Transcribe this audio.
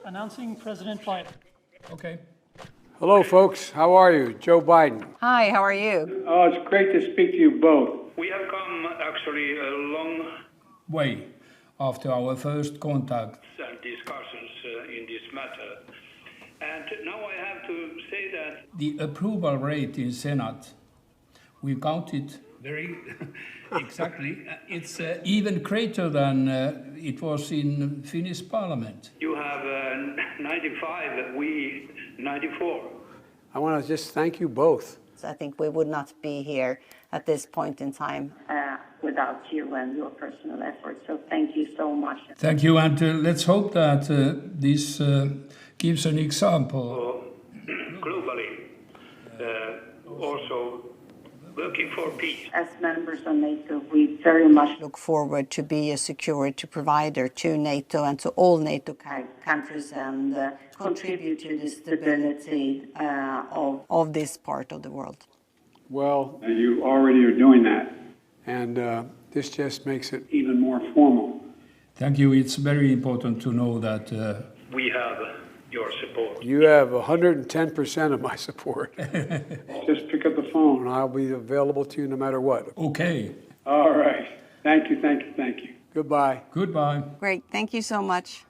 Announcing President Biden. Okay. Hello, folks. How are you? Joe Biden. Hi, how are you? Oh, it's great to speak to you both. We have come actually a long Way after our first contact. and discussions in this matter. And now I have to say that The approval rate in Senate, we counted very exactly. It's even greater than it was in Finnish parliament. you have 95, we 94. I want to just thank you both. I think we would not be here at this point in time without you and your personal efforts. So thank you so much. Thank you, and let's hope that this gives an example. Globally, also working for peace. As members of NATO, we very much look forward to be a security provider to NATO and to all NATO countries and contribute to the stability of this part of the world. Well, You already are doing that, and this just makes it even more formal. Thank you. It's very important to know that We have your support. you have 110% of my support. Just pick up the phone. And I'll be available to you no matter what. okay. All right. Thank you, thank you, thank you. Goodbye. Goodbye. Great, thank you so much.